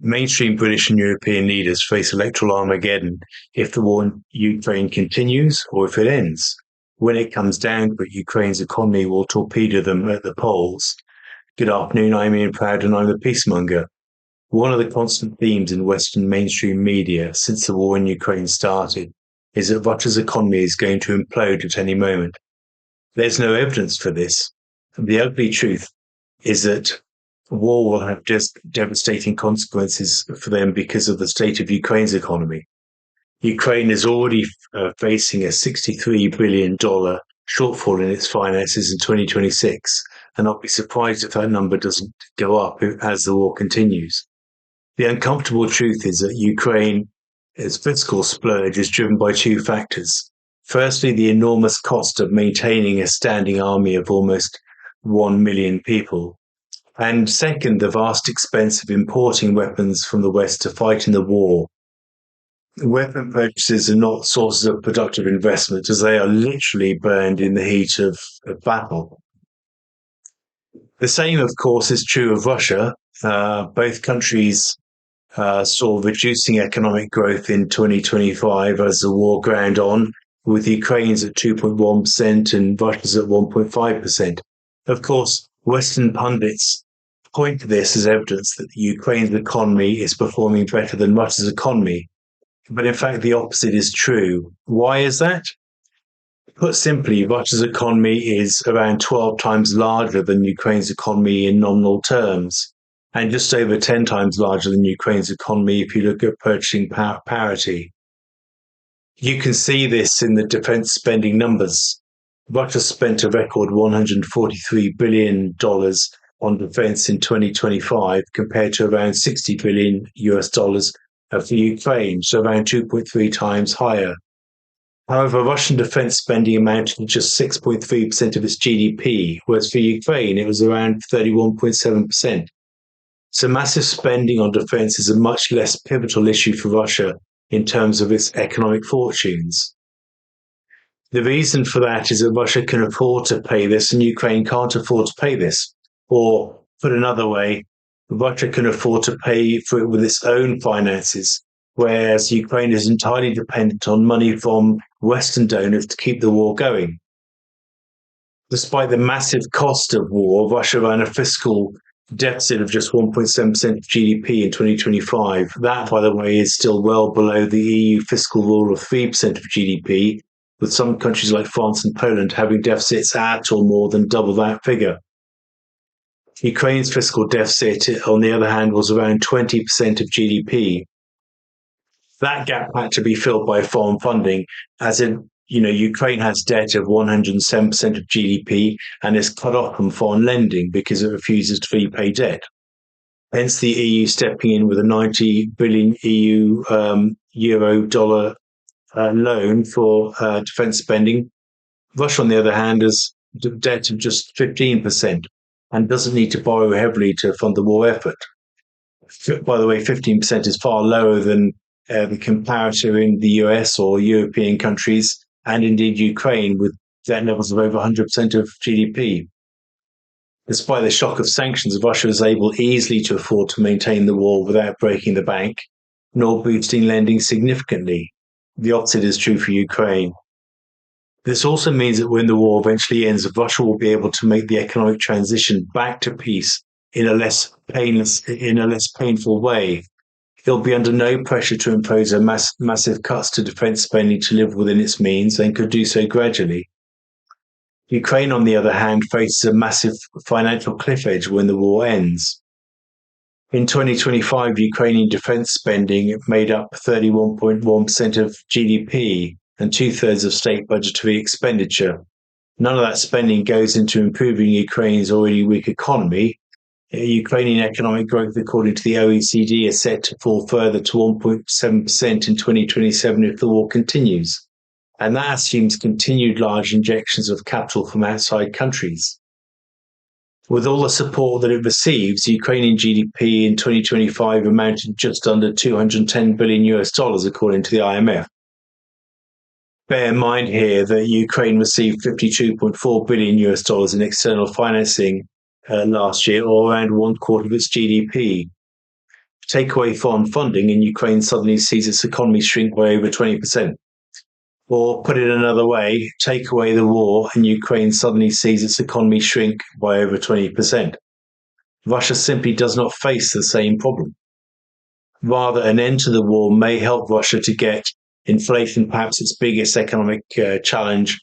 Mainstream British and European leaders face electoral armageddon if the war in Ukraine continues or if it ends. When it comes down to it, Ukraine's economy will torpedo them at the polls. Good afternoon, I'm Ian Proud and I'm the peacemonger. One of the constant themes in Western mainstream media since the war in Ukraine started is that Russia's economy is going to implode at any moment. There's no evidence for this. The ugly truth is that war will have just devastating consequences for them because of the state of Ukraine's economy. Ukraine is already facing a $63 billion shortfall in its finances in 2026, and I'll be surprised if that number doesn't go up as the war continues. The uncomfortable truth is that Ukraine's fiscal splurge is driven by two factors. Firstly, the enormous cost of maintaining a standing army of almost 1 million people. And second, the vast expense of importing weapons from the West to fight in the war. Weapon purchases are not sources of productive investment as they are literally burned in the heat of battle. The same, of course, is true of Russia. Both countries saw reducing economic growth in 2025 as the war ground on, with Ukraine's at 2.1% and Russia's at 1.5%. Of course, Western pundits point to this as evidence that Ukraine's economy is performing better than Russia's economy. But in fact, the opposite is true. Why is that? Put simply, Russia's economy is around 12 times larger than Ukraine's economy in nominal terms, and just over 10 times larger than Ukraine's economy if you look at purchasing power parity. You can see this in the defense spending numbers. Russia spent a record $143 billion on defense in 2025 compared to around $60 billion for Ukraine, so around 2.3 times higher. However, Russian defense spending amounted to just 6.3% of its GDP, whereas for Ukraine it was around 31.7%. So massive spending on defense is a much less pivotal issue for Russia in terms of its economic fortunes. The reason for that is that Russia can afford to pay this and Ukraine can't afford to pay this. Or, put another way, Russia can afford to pay for it with its own finances, whereas Ukraine is entirely dependent on money from Western donors to keep the war going. Despite the massive cost of war, Russia ran a fiscal deficit of just 1.7% of GDP in 2025. That, by the way, is still well below the EU fiscal rule of 3% of GDP, with some countries like France and Poland having deficits at or more than double that figure. Ukraine's fiscal deficit, on the other hand, was around 20% of GDP. That gap had to be filled by foreign funding, as in, Ukraine has debt of 107% of GDP and is cut off from foreign lending because it refuses to repay debt. Hence the EU stepping in with a 90 billion euro dollar loan for defense spending. Russia, on the other hand, has debt of just 15%. And doesn't need to borrow heavily to fund the war effort. By the way, 15% is far lower than the comparator in the US or European countries, and indeed Ukraine, with debt levels of over 100% of GDP. Despite the shock of sanctions, Russia is able easily to afford to maintain the war without breaking the bank, nor boosting lending significantly. The opposite is true for Ukraine. This also means that when the war eventually ends, Russia will be able to make the economic transition back to peace in a less painful way. It'll be under no pressure to impose massive cuts to defense spending to live within its means and could do so gradually. Ukraine, on the other hand, faces a massive financial cliff edge when the war ends. In 2025, Ukrainian defense spending made up 31.1% of GDP, and 2/3 of state budgetary expenditure. None of that spending goes into improving Ukraine's already weak economy. Ukrainian economic growth, according to the OECD, is set to fall further to 1.7% in 2027 if the war continues. And that assumes continued large injections of capital from outside countries. With all the support that it receives, Ukrainian GDP in 2025 amounted just under $210 billion, according to the IMF. Bear in mind here that Ukraine received $52.4 billion in external financing last year, or around 1/4 of its GDP. Take away foreign funding and Ukraine suddenly sees its economy shrink by over 20%. Or put it another way, take away the war and Ukraine suddenly sees its economy shrink by over 20%. Russia simply does not face the same problem. Rather, an end to the war may help Russia to get inflation, perhaps its biggest economic challenge,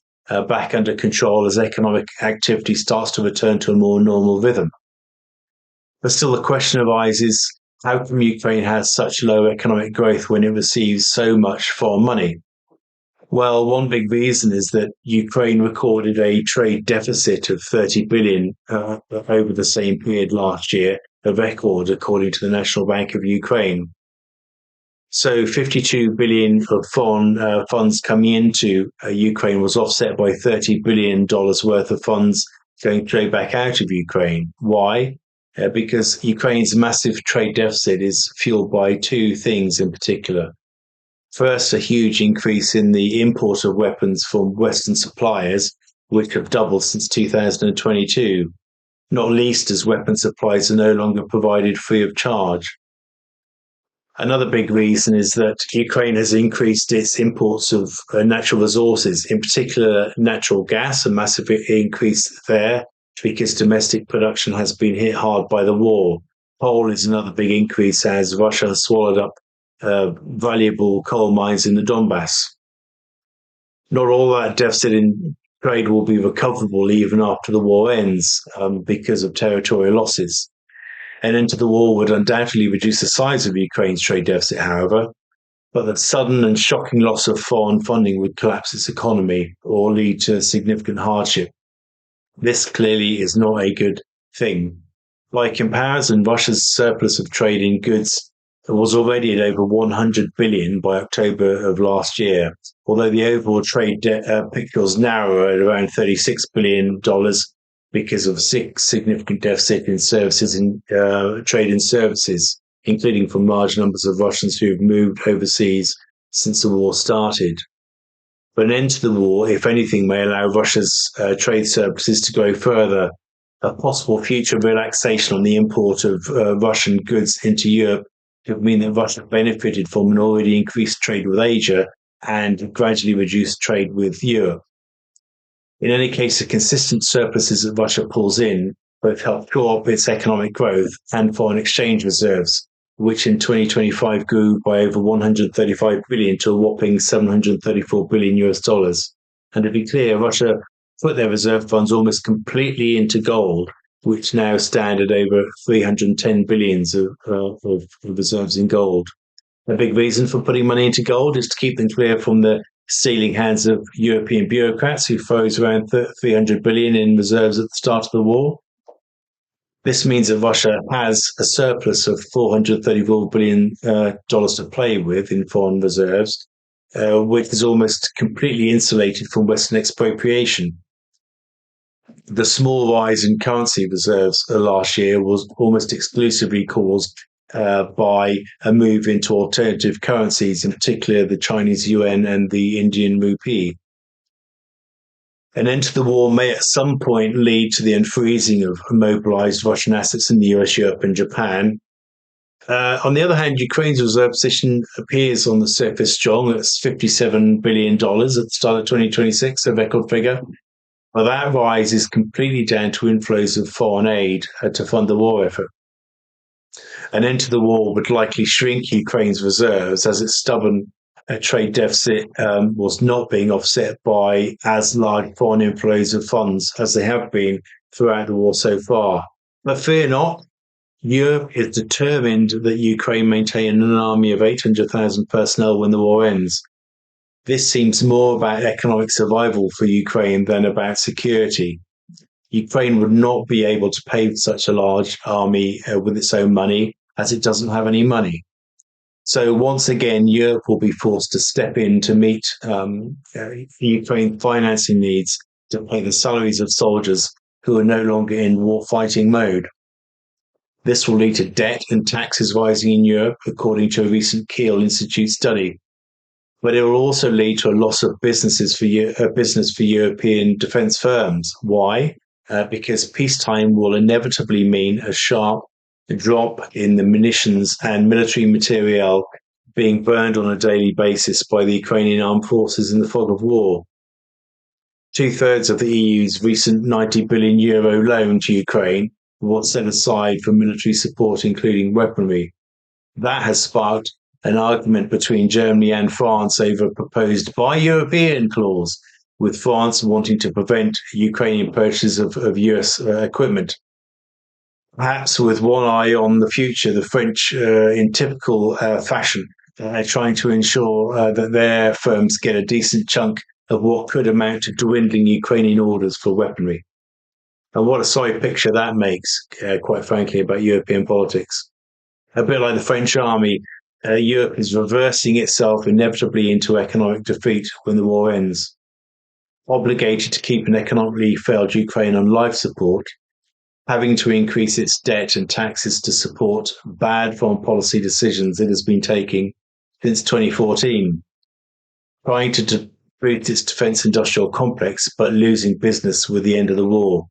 back under control as economic activity starts to return to a more normal rhythm. But still, the question arises, how come Ukraine has such low economic growth when it receives so much foreign money? Well, one big reason is that Ukraine recorded a trade deficit of 30 billion over the same period last year, a record according to the National Bank of Ukraine. So 52 billion of foreign funds coming into Ukraine was offset by $30 billion worth of funds going straight back out of Ukraine. Why? Because Ukraine's massive trade deficit is fueled by two things in particular. First, a huge increase in the import of weapons from Western suppliers, which have doubled since 2022, not least as weapon supplies are no longer provided free of charge. Another big reason is that Ukraine has increased its imports of natural resources, in particular natural gas, a massive increase there because domestic production has been hit hard by the war. Coal is another big increase as Russia has swallowed up valuable coal mines in the Donbass. Not all that deficit in trade will be recoverable even after the war ends because of territorial losses. An end to the war would undoubtedly reduce the size of Ukraine's trade deficit, however, but the sudden and shocking loss of foreign funding would collapse its economy or lead to significant hardship. This clearly is not a good thing. By comparison, Russia's surplus of trade in goods was already at over 100 billion by October of last year, although the overall trade picture was narrower at around $36 billion because of significant deficit in services in trade in services, including from large numbers of Russians who have moved overseas since the war started. But an end to the war, if anything, may allow Russia's trade surpluses to grow further. A possible future relaxation on the import of Russian goods into Europe could mean that Russia benefited from an already increased trade with Asia and gradually reduced trade with Europe. In any case, the consistent surpluses that Russia pulls in both help shore up its economic growth and foreign exchange reserves, which in 2025 grew by over 135 billion to a whopping 734 billion US dollars. And to be clear, Russia put their reserve funds almost completely into gold, which now stand at over 310 billions of reserves in gold. A big reason for putting money into gold is to keep them clear from the stealing hands of European bureaucrats who froze around 300 billion in reserves at the start of the war. This means that Russia has a surplus of $434 billion to play with in foreign reserves, which is almost completely insulated from Western expropriation. The small rise in currency reserves last year was almost exclusively caused by a move into alternative currencies, in particular the Chinese yuan and the Indian rupee. An end to the war may at some point lead to the unfreezing of mobilized Russian assets in the US, Europe, and Japan. On the other hand, Ukraine's reserve position appears on the surface strong. It's $57 billion at the start of 2026, a record figure. But that rise is completely down to inflows of foreign aid to fund the war effort. An end to the war would likely shrink Ukraine's reserves as its stubborn trade deficit was not being offset by as large foreign inflows of funds as they have been throughout the war so far. But fear not, Europe is determined that Ukraine maintain an army of 800,000 personnel when the war ends. This seems more about economic survival for Ukraine than about security. Ukraine would not be able to pay for such a large army with its own money, as it doesn't have any money. So once again, Europe will be forced to step in to meet Ukraine financing needs to pay the salaries of soldiers who are no longer in war fighting mode. This will lead to debt and taxes rising in Europe, according to a recent Kiel Institute study. But it will also lead to a loss of business for European defence firms. Why? Because peacetime will inevitably mean a sharp drop in the munitions and military materiel being burned on a daily basis by the Ukrainian armed forces in the fog of war. Two-thirds of the EU's recent €90 billion loan to Ukraine was set aside for military support, including weaponry. That has sparked an argument between Germany and France over a proposed buy European clause, with France wanting to prevent Ukrainian purchases of US equipment. Perhaps with one eye on the future, the French, in typical fashion, are trying to ensure that their firms get a decent chunk of what could amount to dwindling Ukrainian orders for weaponry. And what a sorry picture that makes, quite frankly, about European politics. A bit like the French army, Europe is reversing itself inevitably into economic defeat when the war ends. Obligated to keep an economically failed Ukraine on life support, having to increase its debt and taxes to support bad foreign policy decisions it has been taking since 2014, trying to boost its defence industrial complex but losing business with the end of the war.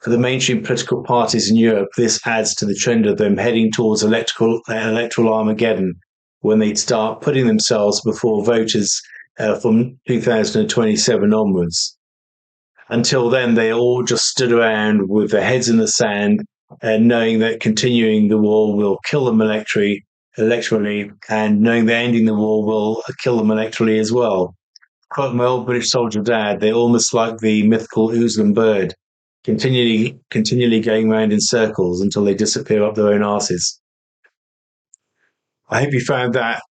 For the mainstream political parties in Europe, this adds to the trend of them heading towards electoral armageddon, when they'd start putting themselves before voters from 2027 onwards. Until then, they all just stood around with their heads in the sand and knowing that continuing the war will kill them electorally, and knowing that ending the war will kill them electorally as well. Quote my old British soldier dad, they're almost like the mythical oozlum bird, continually going round in circles until they disappear up their own arses. I hope you found that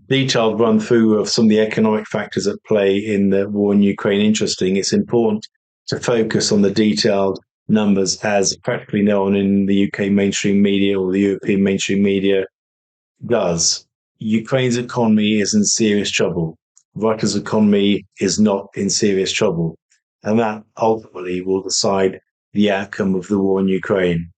detailed run through of some of the economic factors at play in the war in Ukraine interesting. It's important to focus on the detailed numbers, as practically no one in the UK mainstream media or the European mainstream media does. Ukraine's economy is in serious trouble. Russia's economy is not in serious trouble. And that ultimately will decide the outcome of the war in Ukraine.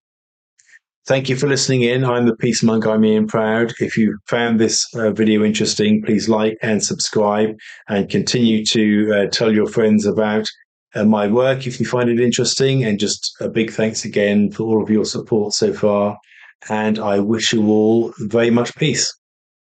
Thank you for listening in. I'm the Peace Monk. I'm Ian Proud. If you found this video interesting, please like and subscribe, and continue to tell your friends about my work if you find it interesting. And just a big thanks again for all of your support so far. And I wish you all very much peace.